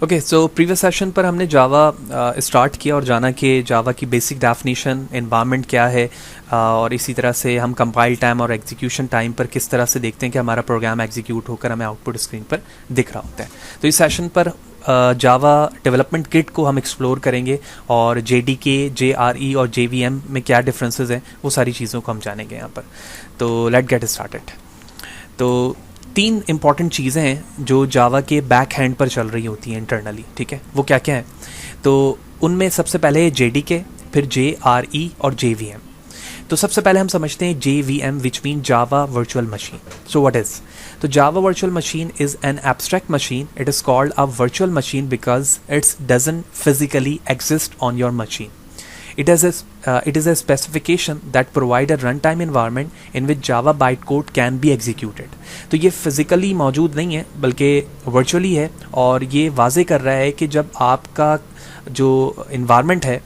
Okay, so previous session पर हमने जावा start किया और जाना कि जावा की बेसिक डेफिनेशन, एनवायरनमेंट क्या है, और इसी तरह से हम कंपाइल टाइम और एग्जीक्यूशन टाइम पर किस तरह से देखते हैं कि हमारा प्रोग्राम एग्जीक्यूट होकर हमें आउटपुट स्क्रीन पर दिख रहा होता है। तो इस सेशन पर जावा डेवलपमेंट किट को हम एक्सप्लोर करेंगे और JDK, JRE और JVM में क्या डिफरेंसेस हैं वो सारी चीज़ों को हम जानेंगे यहाँ पर। तो लेट गेट स्टार्टेड। तो 3 इंपॉर्टेंट चीज़ें हैं जो जावा के बैक हैंड पर चल रही होती हैं इंटरनली, ठीक है। वो क्या क्या है? तो उनमें सबसे पहले है JDK, फिर JRE और JVM। तो सबसे पहले हम समझते हैं JVM, which mean Java virtual machine. So what is? तो Java virtual machine is an abstract machine. It is called a virtual machine because it doesn't physically exist on your machine. It is a specification that provide a runtime environment in which Java bytecode can be executed. तो ये physically मौजूद नहीं है बल्कि virtually है, और ये वाजे कर रहा है कि जब आपका जो इन्वायरमेंट है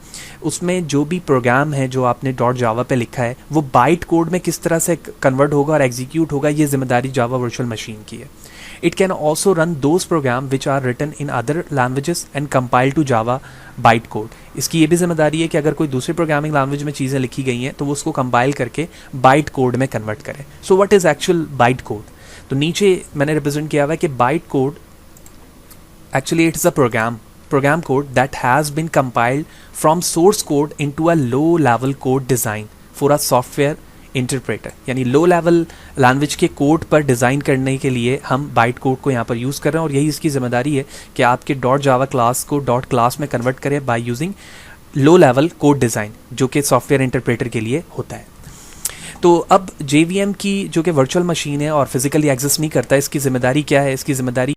उसमें जो भी प्रोग्राम है जो आपने .java पे लिखा है वो बाइट कोड में किस तरह से कन्वर्ट होगा और एग्जीक्यूट होगा, ये जिम्मेदारी जावा वर्चुअल मशीन की है. It can also run those programs which are written in other languages and compiled to Java bytecode. इसकी ये भी जिम्मेदारी है कि अगर कोई दूसरी प्रोग्रामिंग लैंग्वेज में चीज़ें लिखी गई हैं तो वो उसको कंपाइल करके बाइट कोड में कन्वर्ट करें. So what is actual byte code? तो मैंने रिप्रेजेंट किया हुआ है कि byte code actually it is a program code that has been compiled from source code into a low level code design for a software interpreter. यानी low level language के code पर design करने के लिए हम बाइट कोड को यहाँ पर यूज़ कर रहे हैं, और यही इसकी जिम्मेदारी है कि आपके .java क्लास को .class में कन्वर्ट करें by using low level code design, जो कि सॉफ्टवेयर इंटरप्रेटर के लिए होता है. तो अब JVM की जो कि वर्चुअल मशीन है और फिजिकली एग्जिस्ट नहीं करता, इसकी जिम्मेदारी क्या है? इसकी जिम्मेदारी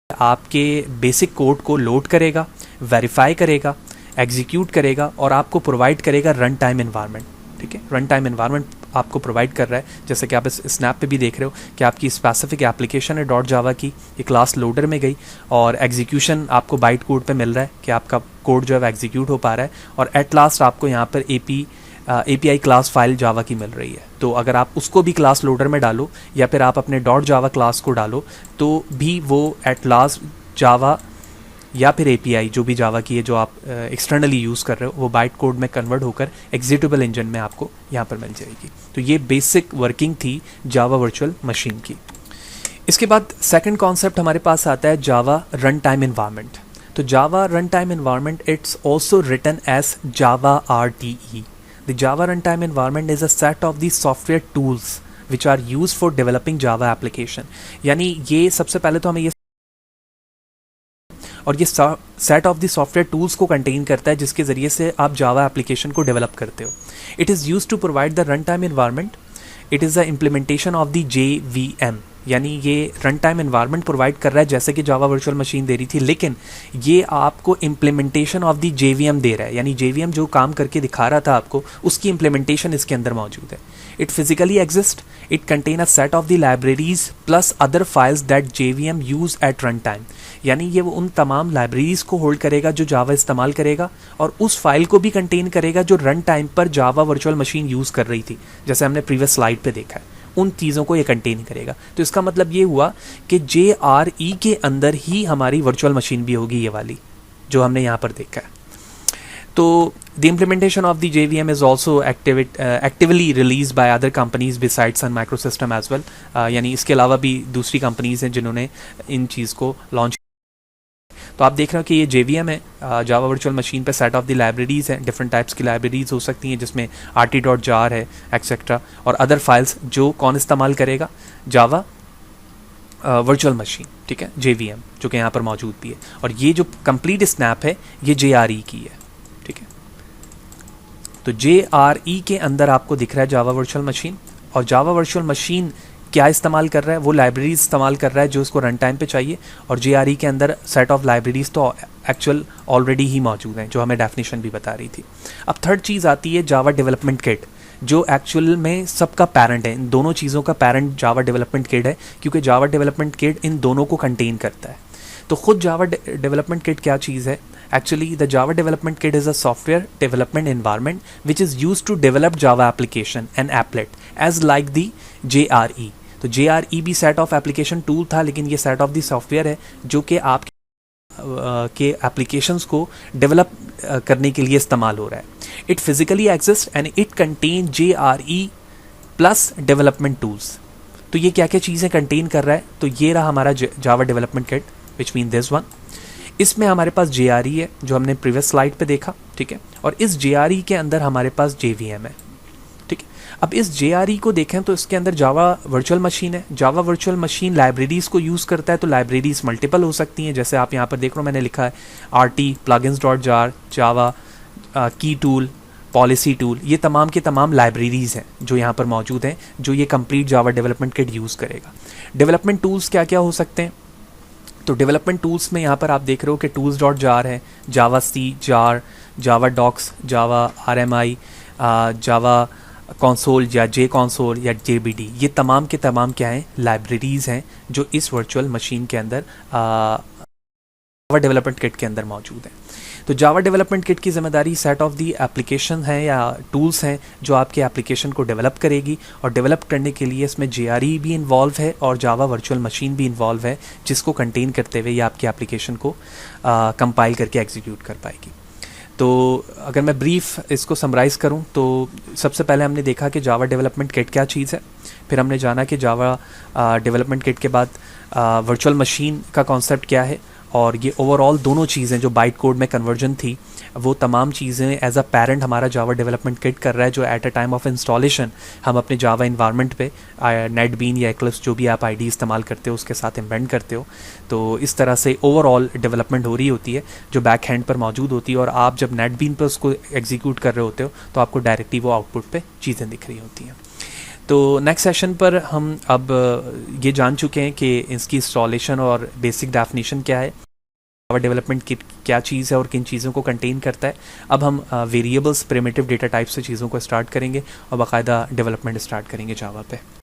आपके बेसिक कोड को लोड करेगा, वेरीफाई करेगा, एग्जीक्यूट करेगा और आपको प्रोवाइड करेगा रन टाइम एनवायरनमेंट. ठीक है, रन टाइम एनवायरनमेंट आपको प्रोवाइड कर रहा है. जैसे कि आप इस स्नैप पे भी देख रहे हो कि आपकी स्पेसिफिक एप्लीकेशन है .java की, ये क्लास लोडर में गई और एग्जीक्यूशन आपको बाइट कोड पे मिल रहा है कि आपका कोड जो है एग्जीक्यूट हो पा रहा है, और एट लास्ट आपको यहाँ पर API क्लास फाइल जावा की मिल रही है. तो अगर आप उसको भी क्लास लोडर में डालो या फिर आप अपने .java क्लास को डालो तो भी वो एट लास्ट जावा या फिर API जो भी जावा की है जो आप एक्सटर्नली यूज़ कर रहे हो वो बाइट कोड में कन्वर्ट होकर एग्जीक्यूटेबल इंजन में आपको यहाँ पर मिल जाएगी. तो ये बेसिक वर्किंग थी जावा वर्चुअल मशीन की. इसके बाद सेकंड कॉन्सेप्ट हमारे पास आता है जावा रन टाइम एनवायरनमेंट. तो Java run time environment it's also written as Java RTE. The Java runtime environment is a set of the software tools which are used for developing Java application. यानी ये सबसे पहले तो हमें ये set of the software tools को contain करता है जिसके ज़रिए से आप जावा एप्लीकेशन को डेवलप करते हो. It is use to provide the run time environment. It is the implementation of the JVM. यानी ये रन टाइम एनवायरनमेंट प्रोवाइड कर रहा है जैसे कि जावा वर्चुअल मशीन दे रही थी, लेकिन ये आपको इम्प्लीमेंटेशन ऑफ द JVM दे रहा है. यानी JVM जो काम करके दिखा रहा था आपको, उसकी इम्प्लीमेंटेशन इसके अंदर मौजूद है. It physically exist. It contain a set of the libraries plus other files that JVM use at run time. यानी ये वो उन तमाम लाइब्रेरीज को होल्ड करेगा जो जावा इस्तेमाल करेगा, और उस फाइल को भी कंटेन करेगा जो रन टाइम पर जावा वर्चुअल मशीन यूज़ कर रही थी, जैसे हमने प्रीवियस स्लाइड पे देखा है. उन चीज़ों को ये कंटेन करेगा. तो इसका मतलब ये हुआ कि JRE के अंदर ही हमारी वर्चुअल मशीन भी होगी, ये वाली जो हमने यहाँ पर देखा है. तो the implementation of the JVM is also actively released by other companies besides Sun Microsystem as well. यानी इसके अलावा भी दूसरी कंपनीज हैं जिन्होंने इन चीज़ को लॉन्च. तो आप देख रहे हो कि ये JVM है, जावा वर्चुअल मशीन पे सेट ऑफ द लाइब्रेरीज हैं. डिफरेंट टाइप्स की लाइब्रेरीज हो सकती हैं जिसमें RT.jar है एक्सेट्रा, और अदर फाइल्स जो कौन इस्तेमाल करेगा? जावा वर्चुअल मशीन. ठीक है, JVM जो कि यहाँ पर मौजूद भी है. और ये जो कंप्लीट स्नैप है ये JRE की है. ठीक है, तो JRE के अंदर आपको दिख रहा है जावा वर्चुअल मशीन, और जावा वर्चुअल मशीन क्या इस्तेमाल कर रहा है? वो लाइब्रेरीज इस्तेमाल कर रहा है जो उसको रन टाइम पे चाहिए, और JRE के अंदर सेट ऑफ लाइब्रेरीज तो एक्चुअल ऑलरेडी ही मौजूद हैं जो हमें डेफिनेशन भी बता रही थी. अब थर्ड चीज़ आती है जावा डेवलपमेंट किट, जो एक्चुअल में सबका पेरेंट है. इन दोनों चीज़ों का पेरेंट जावा डेवलपमेंट किट है, क्योंकि जावा डेवलपमेंट किट इन दोनों को कंटेन करता है. तो खुद जावा डेवलपमेंट किट क्या चीज़ है? Actually, the Java Development Kit is a software development environment which is used to develop Java application and applet as like the JRE. तो JRE भी सेट ऑफ एप्लीकेशन टूल था, लेकिन ये set of the software है जो कि आप के एप्लीकेशंस को डेवलप करने के लिए इस्तेमाल हो रहा है. It physically exist and it contain JRE plus development tools. तो ये क्या क्या चीज़ें कंटेन कर रहा है? तो ये रहा हमारा Java development kit which mean this one. इसमें हमारे पास JRE है जो हमने प्रीवियस स्लाइड पे देखा, ठीक है, और इस JRE के अंदर हमारे पास JVM है, ठीक है. अब इस JRE को देखें तो इसके अंदर जावा वर्चुअल मशीन है. जावा वर्चुअल मशीन लाइब्रेरीज को यूज़ करता है, तो लाइब्रेरीज मल्टीपल हो सकती हैं. जैसे आप यहाँ पर देख रहे हो मैंने लिखा है RT plugins.jar, जावा की टूल, पॉलिसी टूल, ये तमाम के तमाम लाइब्रेरीज हैं जो यहाँ पर मौजूद हैं जो ये complete Java development kit use करेगा. डेवलपमेंट टूल्स क्या क्या हो सकते हैं? तो डेवलपमेंट टूल्स में यहाँ पर आप देख रहे हो कि tools.jar है, जावा सी जार, जावा डॉक्स, जावा RMI, जावा कंसोल या जे कंसोल या JBD, ये तमाम के तमाम क्या हैं? लाइब्रेरीज़ हैं जो इस वर्चुअल मशीन के अंदर जावा डेवलपमेंट किट के अंदर मौजूद है. तो जावा डेवलपमेंट किट की जिम्मेदारी सेट ऑफ दी एप्लीकेशन है या टूल्स हैं जो आपके एप्लीकेशन को डेवलप करेगी, और डेवलप करने के लिए इसमें JRE भी इन्वॉल्व है और जावा वर्चुअल मशीन भी इन्वॉल्व है जिसको कंटेन करते हुए ये आपकी एप्लीकेशन को कंपाइल करके एग्जीक्यूट कर पाएगी. तो अगर मैं ब्रीफ इसको समराइज़ करूं तो सबसे पहले हमने देखा कि जावा डेवलपमेंट किट क्या चीज़ है. फिर हमने जाना कि जावा डेवलपमेंट किट के बाद वर्चुअल मशीन का कॉन्सेप्ट क्या है, और ये ओवरऑल दोनों चीज़ें जो बाइट कोड में कन्वर्जन थी वो तमाम चीज़ें एज अ पैरेंट हमारा जावा डेवलपमेंट किट कर रहा है, जो at a time of installation हम अपने जावा इन्वायरमेंट पे नेटबीन या एक्लिप्स जो भी आप आईडी इस्तेमाल करते हो उसके साथ एम्बेड करते हो. तो इस तरह से ओवरऑल डेवलपमेंट हो रही होती है जो बैक हैंड पर मौजूद होती है, और आप जब नेटबीन पर उसको एग्जीक्यूट कर रहे होते हो तो आपको डायरेक्टली वो आउटपुट पे चीज़ें दिख रही होती हैं. तो नेक्स्ट सेशन पर हम अब ये जान चुके हैं कि इसकी इंस्टॉलेशन और बेसिक डेफिनेशन क्या है, जावा डेवलपमेंट किट क्या चीज़ है और किन चीज़ों को कंटेन करता है. अब हम वेरिएबल्स, प्रिमिटिव डेटा टाइप से चीज़ों को स्टार्ट करेंगे और बाकायदा डेवलपमेंट स्टार्ट करेंगे जावा पे.